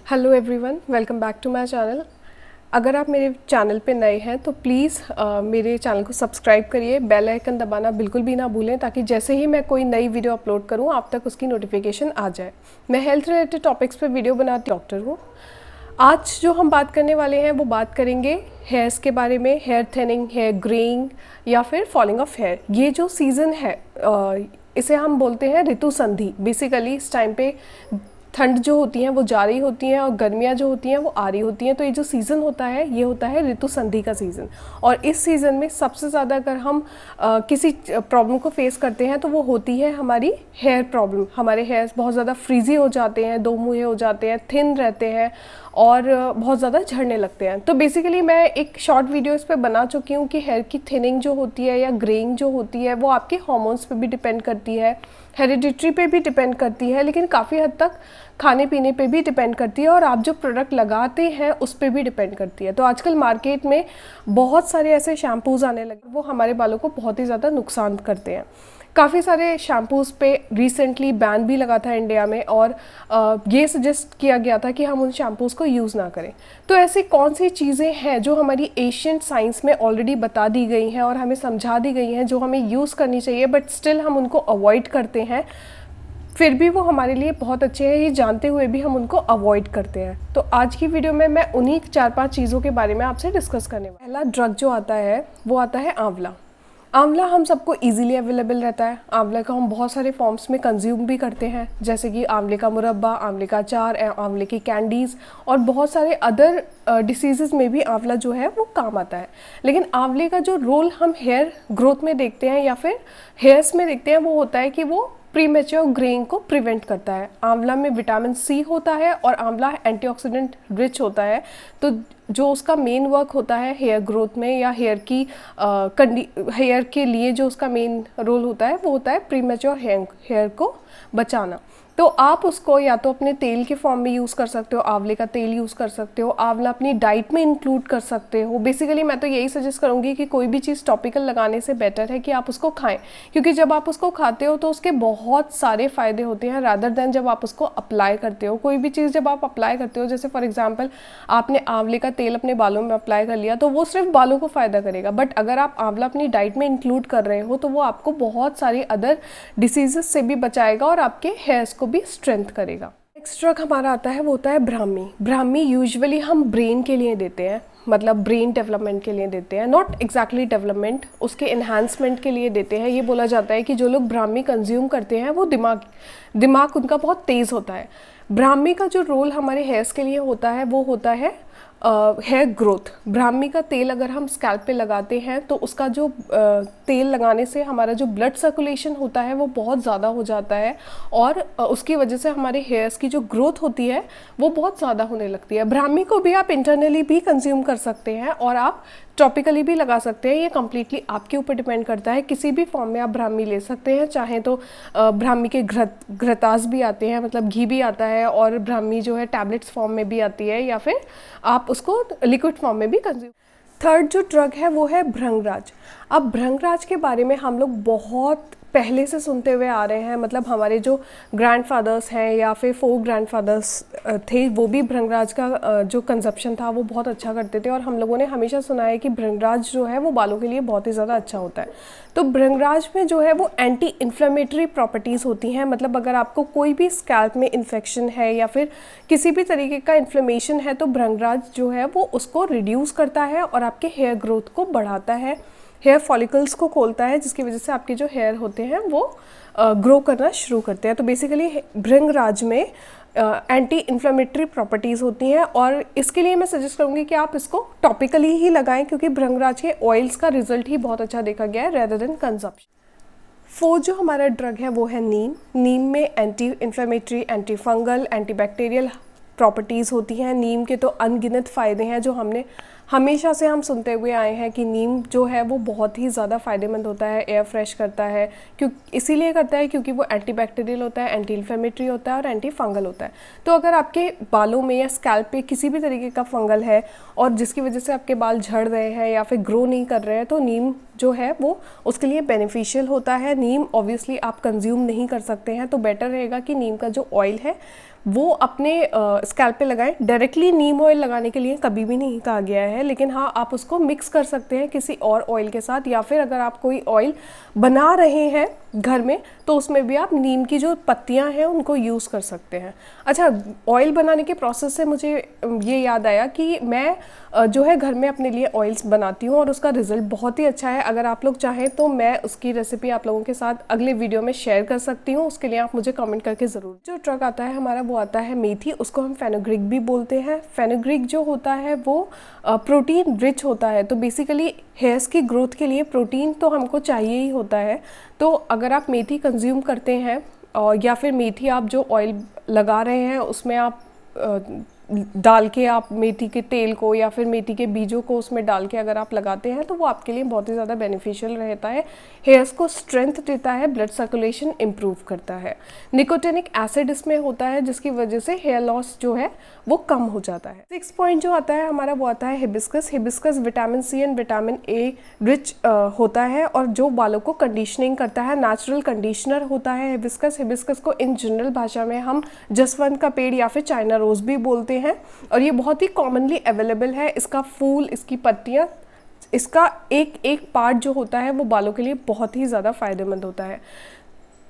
Hello everyone, welcome back to my channel. अगर आप मेरे चैनल पे नए हैं तो प्लीज़ मेरे चैनल को सब्सक्राइब करिए, बेल आइकन दबाना बिल्कुल भी ना भूलें ताकि जैसे ही मैं कोई नई वीडियो अपलोड करूं आप तक उसकी नोटिफिकेशन आ जाए। मैं हेल्थ रिलेटेड टॉपिक्स पे वीडियो बनाती डॉक्टर हूँ। आज जो हम बात करने वाले हैं वो बात करेंगे हेयर्स के बारे में, हेयर थिनिंग, हेयर ग्रेइंग या फिर फॉलिंग ऑफ हेयर। ये जो सीज़न है इसे हम बोलते हैं ऋतु संधि। बेसिकली इस टाइम पे ठंड जो होती है वो जा रही होती हैं और गर्मियाँ जो होती हैं वो आ रही होती हैं। तो ये जो सीज़न होता है ये होता है ऋतु संधि का सीज़न। और इस सीज़न में सबसे ज़्यादा अगर हम किसी प्रॉब्लम को फेस करते हैं तो वो होती है हमारी हेयर प्रॉब्लम। हमारे हेयर्स बहुत ज़्यादा फ्रीजी हो जाते हैं, दो मुँहे हो जाते हैं, थिन रहते हैं और बहुत ज़्यादा झड़ने लगते हैं। तो बेसिकली मैं एक शॉर्ट वीडियो इस पर बना चुकी हूँ कि हेयर की थिनिंग जो होती है या ग्रेइंग जो होती है वो आपके हार्मोन्स पे भी डिपेंड करती है, हेरिडिटरी पे भी डिपेंड करती है, लेकिन काफ़ी हद तक खाने पीने पे भी डिपेंड करती है और आप जो प्रोडक्ट लगाते हैं उस पे भी डिपेंड करती है। तो आजकल मार्केट में बहुत सारे ऐसे शैम्पूज़ आने लगे वो हमारे बालों को बहुत ही ज़्यादा नुकसान करते हैं। काफ़ी सारे शैम्पूज़ पे रिसेंटली बैन भी लगा था इंडिया में और ये सजेस्ट किया गया था कि हम उन शैम्पूज़ को यूज़ ना करें। तो ऐसी कौन सी चीज़ें हैं जो हमारी एशियंट साइंस में ऑलरेडी बता दी गई हैं और हमें समझा दी गई हैं जो हमें यूज़ करनी चाहिए, बट स्टिल हम उनको अवॉइड करते हैं, फिर भी वो हमारे लिए बहुत अच्छे हैं, ये जानते हुए भी हम उनको अवॉइड करते हैं। तो आज की वीडियो में मैं उन्हीं 4-5 चीज़ों के बारे में आपसे डिस्कस करने वाली। पहला ड्रग जो आता है वो आता है आंवला। आंवला हम सबको इजीली अवेलेबल रहता है। आंवला का हम बहुत सारे फॉर्म्स में कंज्यूम भी करते हैं, जैसे कि आंवले का मुरब्बा, आंवले का अचार, आंवले की कैंडीज़ और बहुत सारे अदर डिसीज़ में भी आंवला जो है वो काम आता है। लेकिन आंवले का जो रोल हम हेयर ग्रोथ में देखते हैं या फिर हेयर्स में देखते हैं वो होता है कि वो प्रीमेच्योर ग्रेइंग को प्रिवेंट करता है। आंवला में विटामिन सी होता है और आंवला एंटीऑक्सीडेंट रिच होता है। तो जो उसका मेन वर्क होता है हेयर ग्रोथ में या हेयर के लिए जो उसका मेन रोल होता है वो होता है प्रीमेच्योर हेयर को बचाना। तो आप उसको या तो अपने तेल के फॉर्म में यूज़ कर सकते हो, आंवले का तेल यूज़ कर सकते हो, आंवला अपनी डाइट में इंक्लूड कर सकते हो। बेसिकली मैं तो यही सजेस्ट करूँगी कि कोई भी चीज़ टॉपिकल लगाने से बेटर है कि आप उसको खाएं, क्योंकि जब आप उसको खाते हो तो उसके बहुत सारे फ़ायदे होते हैं रादर दैन जब आप उसको अप्लाई करते हो। कोई भी चीज़ जब आप अप्लाई करते हो, जैसे फॉर एग्जाम्पल आपने आंवले का तेल अपने बालों में अप्लाई कर लिया तो वो सिर्फ बालों को फ़ायदा करेगा, बट अगर आप आंवला अपनी डाइट में इंक्लूड कर रहे हो तो वो आपको बहुत सारे अदर डिसीजेस से भी बचाएगा और आपके हेयर्स को भी स्ट्रेंथ करेगा। नेक्स्ट ड्रग हमारा आता है वो होता है ब्राह्मी। ब्राह्मी यूजुअली हम ब्रेन के लिए देते हैं, मतलब ब्रेन डेवलपमेंट के लिए देते हैं, नॉट एग्जैक्टली डेवलपमेंट, उसके एनहांसमेंट के लिए देते हैं। ये बोला जाता है कि जो लोग ब्राह्मी कंज्यूम करते हैं वो दिमाग उनका बहुत तेज़ होता है। ब्राह्मी का जो रोल हमारे हेयर्स के लिए होता है वो होता है हेयर ग्रोथ। ब्राह्मी का तेल अगर हम स्कैल्प पे लगाते हैं तो उसका जो तेल लगाने से हमारा जो ब्लड सर्कुलेशन होता है वो बहुत ज़्यादा हो जाता है और उसकी वजह से हमारे हेयर्स की जो ग्रोथ होती है वो बहुत ज़्यादा होने लगती है। ब्राह्मी को भी आप इंटरनली भी कंज्यूम कर सकते हैं और आप टॉपिकली भी लगा सकते हैं। ये कम्प्लीटली आपके ऊपर डिपेंड करता है। किसी भी फॉर्म में आप ब्राह्मी ले सकते हैं, चाहे तो ब्राह्मी के घृतास भी आते हैं, मतलब घी भी आता है, और ब्राह्मी जो है टैबलेट्स फॉर्म में भी आती है, या फिर आप उसको लिक्विड फॉर्म में भी कंज्यूम। थर्ड जो ड्रग है वो है भृंगराज। अब भृंगराज के बारे में हम लोग बहुत पहले से सुनते हुए आ रहे हैं, मतलब हमारे जो ग्रैंडफादर्स हैं या फिर 4 ग्रैंडफादर्स थे वो भी भृंगराज का जो कंजप्शन था वो बहुत अच्छा करते थे और हम लोगों ने हमेशा सुना है कि भृंगराज जो है वो बालों के लिए बहुत ही ज़्यादा अच्छा होता है। तो भृंगराज में जो है वो एंटी इन्फ्लेमेटरी प्रॉपर्टीज़ होती हैं, मतलब अगर आपको कोई भी स्कैल्प में इन्फेक्शन है या फिर किसी भी तरीके का इन्फ्लेमेशन है तो भृंगराज जो है वो उसको रिड्यूस करता है और आपके हेयर ग्रोथ को बढ़ाता है, हेयर फॉलिकल्स को खोलता है, जिसकी वजह से आपके जो हेयर होते हैं वो ग्रो करना शुरू करते हैं। तो बेसिकली भृंगराज में एंटी इन्फ्लेमेटरी प्रॉपर्टीज़ होती हैं और इसके लिए मैं सजेस्ट करूँगी कि आप इसको टॉपिकली ही लगाएं, क्योंकि भृंगराज के ऑयल्स का रिजल्ट ही बहुत अच्छा देखा गया है रेदर देन कंजप्शन। फोर्थ जो हमारा ड्रग है वो है नीम। नीम में anti inflammatory, anti fungal, anti bacterial properties होती हैं। नीम के तो अनगिनत फ़ायदे हैं जो हमने हमेशा से हम सुनते हुए आए हैं कि नीम जो है वो बहुत ही ज़्यादा फ़ायदेमंद होता है, एयर फ्रेश करता है, इसीलिए करता है क्योंकि वो एंटी बैक्टीरियल होता है, एंटी इन्फ्लेमेटरी होता है और एंटी फंगल होता है। तो अगर आपके बालों में या स्कैल्प पे किसी भी तरीके का फंगल है और जिसकी वजह से आपके बाल झड़ रहे हैं या फिर ग्रो नहीं कर रहे हैं तो नीम जो है वो उसके लिए बेनिफिशियल होता है। नीम ऑब्वियसली आप कंज्यूम नहीं कर सकते हैं, तो बेटर रहेगा कि नीम का जो ऑयल है वो अपने स्कैल्प पे लगाएं। डायरेक्टली नीम ऑयल लगाने के लिए कभी भी नहीं कहा गया है, लेकिन हाँ आप उसको मिक्स कर सकते हैं किसी और ऑयल के साथ, या फिर अगर आप कोई ऑयल बना रहे हैं घर में तो उसमें भी आप नीम की जो पत्तियां हैं उनको यूज़ कर सकते हैं। अच्छा, ऑयल बनाने के प्रोसेस से मुझे ये याद आया कि मैं जो है घर में अपने लिए ऑयल्स बनाती हूँ और उसका रिज़ल्ट बहुत ही अच्छा है। अगर आप लोग चाहें तो मैं उसकी रेसिपी आप लोगों के साथ अगले वीडियो में शेयर कर सकती हूँ, उसके लिए आप मुझे कमेंट करके ज़रूर। जो ट्रक आता है हमारा वो आता है मेथी, उसको हम फेनुग्रीक भी बोलते हैं। फेनुग्रीक जो होता है वो प्रोटीन रिच होता है, तो बेसिकली हेयर्स की ग्रोथ के लिए प्रोटीन तो हमको चाहिए ही होता है। तो अगर आप मेथी कंज्यूम करते हैं और या फिर मेथी आप जो ऑयल लगा रहे हैं उसमें आप डाल के आप मेथी के तेल को या फिर मेथी के बीजों को उसमें डाल के अगर आप लगाते हैं तो वो आपके लिए बहुत ही ज़्यादा बेनिफिशियल रहता है। हेयर्स को स्ट्रेंथ देता है, ब्लड सर्कुलेशन इम्प्रूव करता है। निकोटिनिक एसिड इसमें होता है जिसकी वजह से हेयर लॉस जो है वो कम हो जाता है। 6 पॉइंट जो आता है हमारा वो आता है hibiscus. Hibiscus vitamin C and vitamin A rich होता है और जो बालों को कंडीशनिंग करता है, नेचुरल कंडीशनर होता है हिबिस्कस। हिबिस्कस को इन जनरल भाषा में हम जसवंत का पेड़ या फिर चाइना रोज भी बोलते हैं और ये बहुत ही कॉमनली अवेलेबल है। इसका फूल, इसकी पत्तियां, इसका एक एक पार्ट जो होता है वो बालों के लिए बहुत ही ज़्यादा फ़ायदेमंद होता है।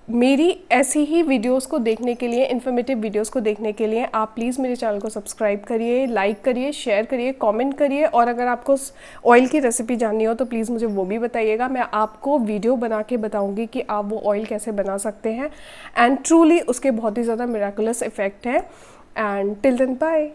मेरी ऐसी ही वीडियोस को देखने के लिए, इन्फॉर्मेटिव वीडियोस को देखने के लिए आप प्लीज़ मेरे चैनल को सब्सक्राइब करिए, लाइक करिए, शेयर करिए, कमेंट करिए और अगर आपको ऑयल की रेसिपी जाननी हो तो प्लीज़ मुझे वो भी बताइएगा। मैं आपको वीडियो बना के बताऊंगी कि आप वो ऑयल कैसे बना सकते हैं एंड ट्रूली उसके बहुत ही ज़्यादा मिराकुलस इफेक्ट है। And till then bye.